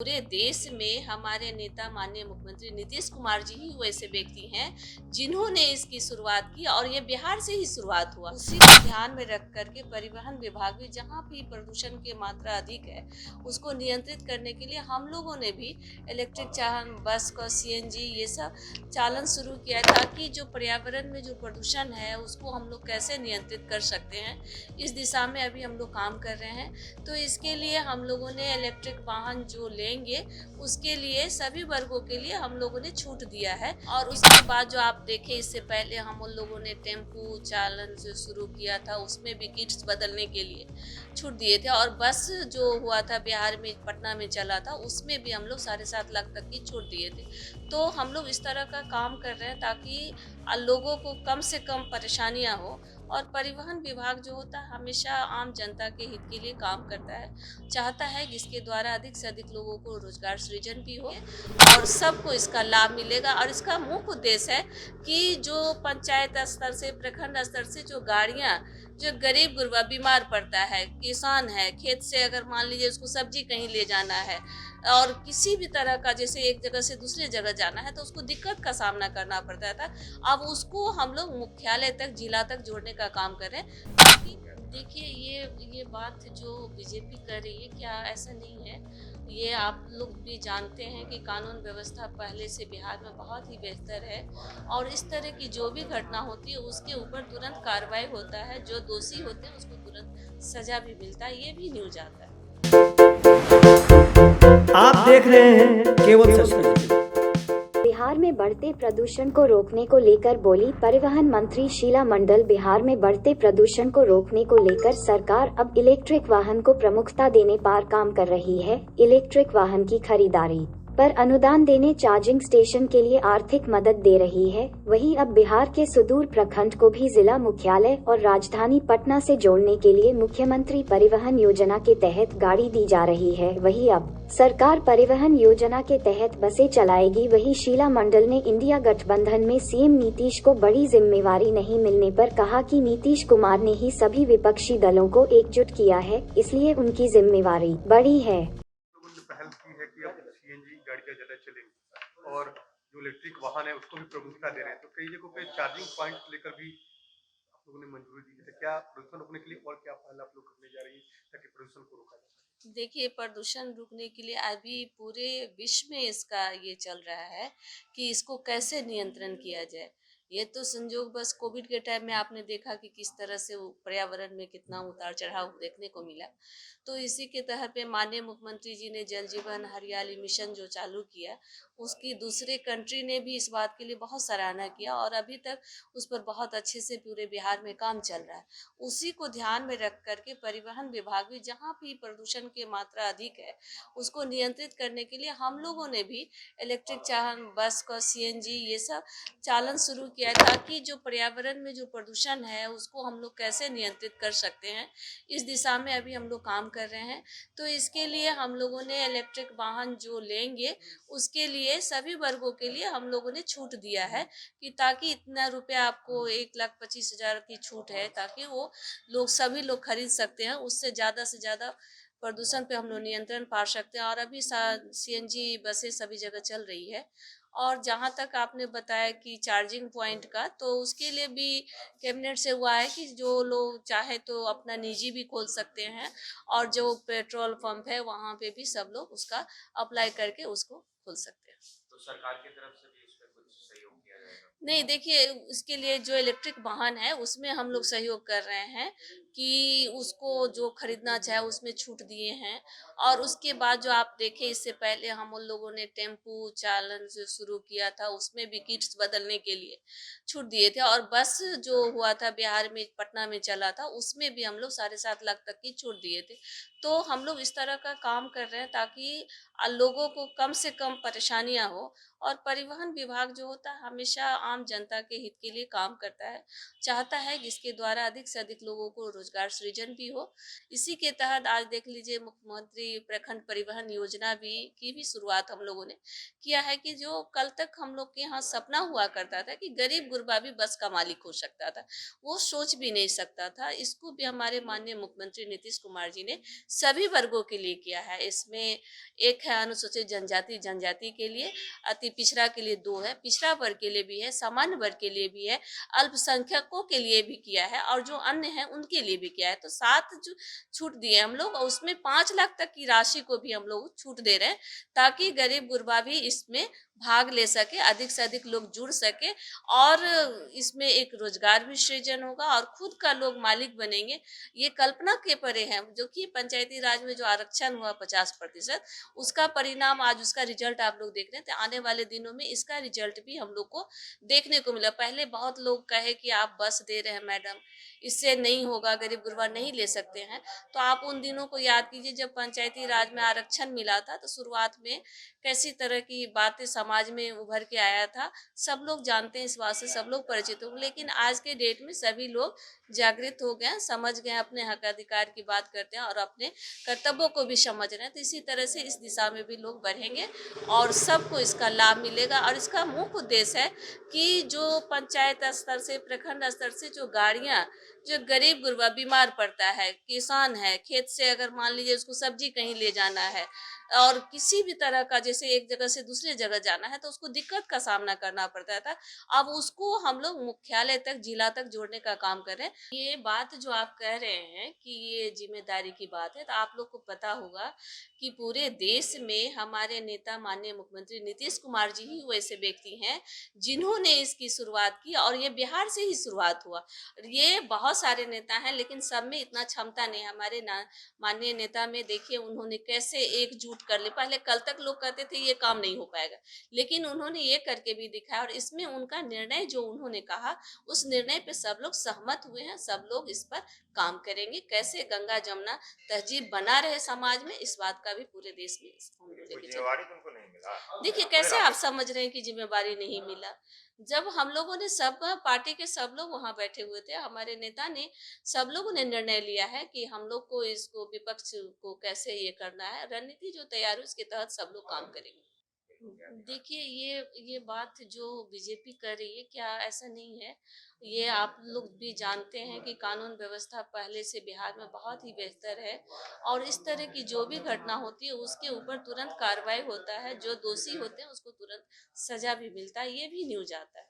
पूरे देश में हमारे नेता माननीय मुख्यमंत्री नीतीश कुमार जी ही वैसे व्यक्ति हैं जिन्होंने इसकी शुरुआत की और ये बिहार से ही शुरुआत हुआ। उसी को ध्यान में रख करके परिवहन विभाग भी जहाँ भी प्रदूषण की मात्रा अधिक है उसको नियंत्रित करने के लिए हम लोगों ने भी इलेक्ट्रिक चालन बस का सीएनजी ये सब चालन शुरू किया ताकि जो पर्यावरण में जो प्रदूषण है उसको हम लोग कैसे नियंत्रित कर सकते हैं, इस दिशा में अभी हम लोग काम कर रहे हैं। तो इसके लिए हम लोगों ने इलेक्ट्रिक वाहन जो लेंगे उसके लिए सभी वर्गों के लिए हम लोगों ने छूट दिया है। और उसके बाद जो आप देखें इससे पहले हम उन लोगों ने टेम्पू चालन जो शुरू किया था उसमें भी किट्स बदलने के लिए छूट दिए थे। और बस जो हुआ था बिहार में पटना में चला था उसमें भी हम लोग 7.5 लाख तक की छूट दिए थे। तो हम लोग इस तरह का काम कर रहे हैं ताकि लोगों को कम से कम परेशानियां हो। और परिवहन विभाग जो होता है हमेशा आम जनता के हित के लिए काम करता है, चाहता है जिसके द्वारा अधिक से अधिक लोगों को रोजगार सृजन भी हो और सबको इसका लाभ मिलेगा। और इसका मुख्य उद्देश्य है कि जो पंचायत स्तर से प्रखंड स्तर से जो गाड़ियां जो गरीब गुरबा बीमार पड़ता है, किसान है, खेत से अगर मान लीजिए उसको सब्जी कहीं ले जाना है और किसी भी तरह का जैसे एक जगह से दूसरी जगह जाना है तो उसको दिक्कत का सामना करना पड़ता था। अब उसको हम लोग मुख्यालय तक जिला तक जोड़ने का काम कर रहे हैं ताकि देखिए ये बात जो बीजेपी कर रही है क्या ऐसा नहीं है। ये आप लोग भी जानते हैं कि कानून व्यवस्था पहले से बिहार में बहुत ही बेहतर है और इस तरह की जो भी घटना होती है उसके ऊपर तुरंत कार्रवाई होता है, जो दोषी होते हैं उसको तुरंत सजा भी मिलता है, ये भी न्यूज आता है। आप देख रहे हैं केवल सच। बिहार में बढ़ते प्रदूषण को रोकने को लेकर बोली परिवहन मंत्री शीला मंडल। बिहार में बढ़ते प्रदूषण को रोकने को लेकर सरकार अब इलेक्ट्रिक वाहन को प्रमुखता देने पर काम कर रही है। इलेक्ट्रिक वाहन की खरीदारी पर अनुदान देने, चार्जिंग स्टेशन के लिए आर्थिक मदद दे रही है। वहीं अब बिहार के सुदूर प्रखंड को भी जिला मुख्यालय और राजधानी पटना से जोड़ने के लिए मुख्यमंत्री परिवहन योजना के तहत गाड़ी दी जा रही है। वहीं अब सरकार परिवहन योजना के तहत बसें चलाएगी। वहीं शीला मंडल ने इंडिया गठबंधन में सीएम नीतीश को बड़ी जिम्मेवारी नहीं मिलने पर कहा कि नीतीश कुमार ने ही सभी विपक्षी दलों को एकजुट किया है, इसलिए उनकी जिम्मेवारी बड़ी है। लोगों ने पहल की है कि अब सीएनजी गाड़ियां ज्यादा चलेंगी और जो इलेक्ट्रिक वाहन है उसको भी प्रमुखता दे रहे हैं। तो कई जगहों पे चार्जिंग पॉइंट लेकर भी आप लोगों ने मंजूरी दी है। क्या प्रदूषण रोकने के लिए और क्या पहल आप लोग करने जा रही है ताकि प्रदूषण को रोका जा सके? देखिए प्रदूषण रुकने के लिए अभी पूरे विश्व में इसका ये चल रहा है कि इसको कैसे नियंत्रण किया जाए। ये तो संजोग बस कोविड के टाइम में आपने देखा कि किस तरह से वो पर्यावरण में कितना उतार चढ़ाव देखने को मिला। तो इसी के तहत पे माननीय मुख्यमंत्री जी ने जल जीवन हरियाली मिशन जो चालू किया उसकी दूसरे कंट्री ने भी इस बात के लिए बहुत सराहना किया और अभी तक उस पर बहुत अच्छे से पूरे बिहार में काम चल रहा है। उसी को ध्यान में रख करके परिवहन विभाग भी जहाँ भी प्रदूषण की मात्रा अधिक है उसको नियंत्रित करने के लिए हम लोगों ने भी इलेक्ट्रिक चालन बस का सीएनजी ये सब चालन शुरू किया है ताकि जो पर्यावरण में जो प्रदूषण है उसको हम लोग कैसे नियंत्रित कर सकते हैं, इस दिशा में अभी हम लोग काम कर रहे हैं। तो इसके लिए हम लोगों ने इलेक्ट्रिक वाहन जो लेंगे उसके लिए सभी वर्गों के लिए हम लोगों ने छूट दिया है कि ताकि इतना रुपया आपको 1,25,000 की छूट है ताकि वो लोग सभी लोग खरीद सकते हैं, उससे ज़्यादा से ज़्यादा प्रदूषण पे हम लोग नियंत्रण पा सकते हैं। और अभी सीएनजी बसें सभी जगह चल रही है। और जहाँ तक आपने बताया कि चार्जिंग पॉइंट का, तो उसके लिए भी कैबिनेट से हुआ है कि जो लोग चाहे तो अपना निजी भी खोल सकते हैं और जो पेट्रोल पंप है वहाँ पे भी सब लोग उसका अप्लाई करके उसको खोल सकते हैं। तो सरकार की तरफ से भी इसमें कुछ सहयोग किया जाएगा? नहीं देखिए इसके लिए जो इलेक्ट्रिक वाहन है उसमें हम लोग सहयोग कर रहे हैं कि उसको जो खरीदना चाहे उसमें छूट दिए हैं। और उसके बाद जो आप देखें इससे पहले हम उन लोगों ने टेम्पू चालन जो शुरू किया था उसमें भी किट्स बदलने के लिए छूट दिए थे। और बस जो हुआ था बिहार में पटना में चला था उसमें भी हम लोग 7.5 लाख तक की छूट दिए थे। तो हम लोग इस तरह का काम कर रहे हैं ताकि लोगों को कम से कम परेशानियां हो। और परिवहन विभाग जो होता है हमेशा आम जनता के हित के लिए काम करता है, चाहता है जिसके द्वारा अधिक से अधिक लोगों को रोजगार सृजन भी हो। इसी के तहत आज देख लीजिए मुख्यमंत्री प्रखंड परिवहन योजना की भी शुरुआत हम लोगों ने किया है कि जो कल तक हम लोग के यहाँ सपना हुआ करता था कि गरीब गुरबा भी बस का मालिक हो सकता था, वो सोच भी नहीं सकता था। इसको भी हमारे माननीय मुख्यमंत्री नीतीश कुमार जी ने सभी वर्गों के लिए किया है। इसमें एक है अनुसूचित जनजाति के लिए, अति पिछड़ा के लिए 2 है, पिछड़ा वर्ग के लिए भी है, सामान्य वर्ग के लिए भी है, अल्पसंख्यकों के लिए भी किया है और जो अन्य है उनके लिए भी किया है। तो 7 जो छूट दिए हम लोग और उसमें 5 लाख तक की राशि को भी हम लोग छूट दे रहे हैं ताकि गरीब गुरबा भी इसमें भाग ले सके, अधिक से अधिक लोग जुड़ सके और इसमें एक रोजगार भी सृजन होगा और खुद का लोग मालिक बनेंगे। ये कल्पना के परे है जो कि पंचायती राज में जो आरक्षण हुआ 50%, उसका परिणाम आज उसका रिजल्ट आप लोग देख रहे हैं। तो आने वाले दिनों में इसका रिजल्ट भी हम लोग को देखने को मिला। पहले बहुत लोग कहे कि आप बस दे रहे हैं मैडम, इससे नहीं होगा, गरीब गुरबा नहीं ले सकते हैं। तो आप उन दिनों को याद कीजिए जब पंचायती राज में आरक्षण मिला था, तो शुरुआत में कैसी तरह की बातें समाज में उभर के आया था, सब लोग जानते हैं, इस बात से सब लोग परिचित हो। लेकिन आज के डेट में सभी लोग जागृत हो गए, समझ गए, अपने हक अधिकार की बात करते हैं और अपने कर्तव्यों को भी समझ रहे हैं। तो इसी तरह से इस दिशा में भी लोग बढ़ेंगे और सबको इसका लाभ मिलेगा। और इसका मुख्य उद्देश्य है कि जो पंचायत स्तर से, प्रखंड स्तर से जो गाड़ियां, जो गरीब गुरबा बीमार पड़ता है, किसान है, खेत से अगर मान लीजिए उसको सब्जी कहीं ले जाना है और किसी भी तरह का जैसे एक जगह से दूसरे जगह जाना है तो उसको दिक्कत का सामना करना पड़ता था, अब उसको हम लोग मुख्यालय तक, जिला तक जोड़ने का काम कर रहे हैं। ये बात जो आप कह रहे हैं कि ये जिम्मेदारी की बात है, तो आप लोग को पता होगा कि पूरे देश में हमारे नेता माननीय मुख्यमंत्री नीतीश कुमार जी ही वैसे व्यक्ति हैं जिन्होंने इसकी शुरुआत की और ये बिहार से ही शुरुआत हुआ। ये बहुत सारे नेता हैं लेकिन सब में इतना क्षमता नहीं है। हमारे माननीय नेता में देखिए उन्होंने कैसे एकजुट कर ले। पहले कल तक लोग कहते थे ये काम नहीं हो पाएगा, लेकिन उन्होंने ये करके भी दिखाया और इसमें उनका निर्णय जो उन्होंने कहा उस निर्णय पे सब लोग सहमत हुए हैं। सब लोग इस पर काम करेंगे, कैसे गंगा जमुना तहजीब बना रहे समाज में, इस बात का भी पूरे देश में हम लोग लेके चलेंगे। जिम्मेवारी तुमको नहीं मिला। देखिए कैसे आप समझ रहे हैं कि जिम्मेवारी नहीं मिला, जब हम लोगों ने सब पार्टी के सब लोग वहां बैठे हुए थे, हमारे नेता ने, सब लोगों ने निर्णय लिया है कि हम लोग को इसको विपक्ष को कैसे ये करना है, रणनीति जो तैयार है उसके तहत सब लोग काम करेंगे। देखिए ये बात जो बीजेपी कर रही है, क्या ऐसा नहीं है? ये आप लोग भी जानते हैं कि कानून व्यवस्था पहले से बिहार में बहुत ही बेहतर है और इस तरह की जो भी घटना होती है उसके ऊपर तुरंत कार्रवाई होता है, जो दोषी होते हैं उसको तुरंत सजा भी मिलता है, ये भी न्यूज आता है।